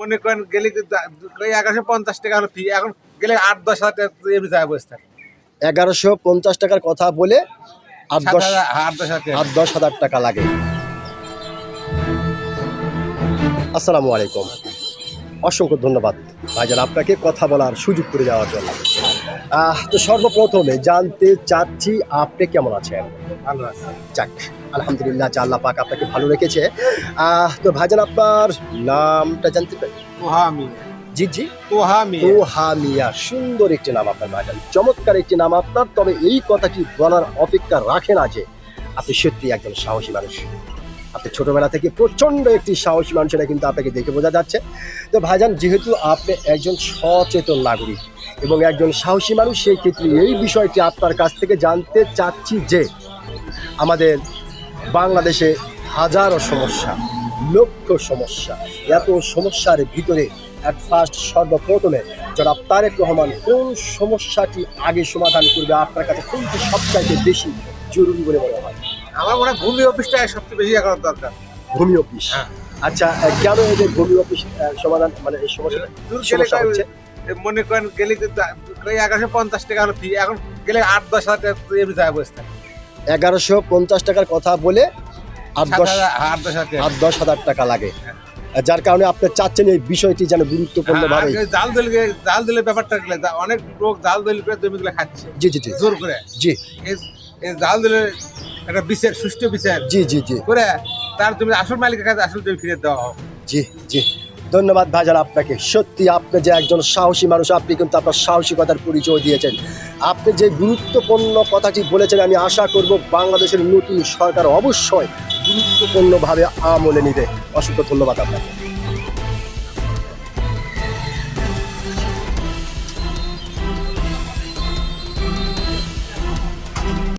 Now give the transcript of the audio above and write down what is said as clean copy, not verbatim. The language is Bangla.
মনে করেন গেলে 1150 টাকা হলো ফি, এখন গেলে 8-10 হাজার টাকা এমনি যায় বসে থাকে। 1150 টাকার কথা বলে 8-10 হাজার টাকা। 8-10 হাজার টাকা লাগে। আসসালামু আলাইকুম, অসংখ্য ধন্যবাদ ভাইজান আপনাকে কথা বলার সুযোগ করে দেওয়ার জন্য। তো সর্বপ্রথমে জানতে চাচ্ছি আপনি কেমন আছেন? ভালো আছে। যাক, আলহামদুলিল্লাহ যে আল্লাহ পাক আপনাকে ভালো রেখেছে। তো ভাইজান আপনার নামটা জানতে পারি? তোহা মিয়া। জি জি, তোহা মিয়া। তোহা মিয়া, সুন্দর একটি নাম আপনার ভাইজান, চমৎকার একটি নাম আপনার। তবে এই কথাটি বলার অপেক্ষা রাখে না যে আপনি সত্যি একজন সাহসী মানুষ। আপনি ছোটবেলা থেকে প্রচণ্ড একটি সাহসী মানুষ, এটা কিন্তু আপনাকে দেখে বোঝা যাচ্ছে। তো ভাইজান, যেহেতু আপনি একজন সচেতন নাগরিক এবং একজন সাহসী মানুষ, সেই ক্ষেত্রে এই বিষয়টি আপনার কাছ থেকে জানতে চাচ্ছি যে আমাদের বাংলাদেশে হাজারো সমস্যা, লক্ষ সমস্যা, এত সমস্যার ভিতরে অ্যাট ফার্স্ট সর্বপ্রথমে জনাব তারেক রহমান কোন সমস্যাটি আগে সমাধান করবে? আপনার কাছে কোনটি সবচাইতে বেশি জরুরি বলে মনে হয়? আমার মনে হয় ভূমি অফিসটা সবচেয়ে বেশি করার দরকার। ভূমি অফিস। হ্যাঁ। আচ্ছা, কেন এই যে ভূমি অফিস সমাধান, মানে এই সমস্যা হচ্ছে? মনে করেন গেলে 1150 টাকা হলো ফি, এখন গেলে 8-10 হাজার টাকা এমনি যায় বসে থাকে। 1150 টাকার কথা বলে 8-10 হাজার টাকা লাগে, যার কারণে আপনি চাচ্ছেন এই বিষয়টি যেন গুরুত্বপূর্ণ ভাবে। জাল দিলে ব্যাপারটা অনেক লোক জাল দিলে জমিগুলো খাচ্ছে। জি জি জি, জোর করে। জি, এই জাল দিলে একটা বিচার, সুষ্ঠু বিচার জি জি জি করে তার জমি আসল মালিকের কাছে আসল জমি ফিরে দেওয়া হোক। জি জি, ধন্যবাদ ভাইজান আপনাকে। সত্যি আপনি যে একজন সাহসী মানুষ, আপনি কিন্তু আপনার সাহসিকতার পরিচয় দিয়েছেন। আপনি যে গুরুত্বপূর্ণ কথাটি বলেছেন, আমি আশা করব বাংলাদেশের নতুন সরকার অবশ্যই গুরুত্বপূর্ণভাবে আমলে নেবে। অসংখ্য ধন্যবাদ আপনাকে।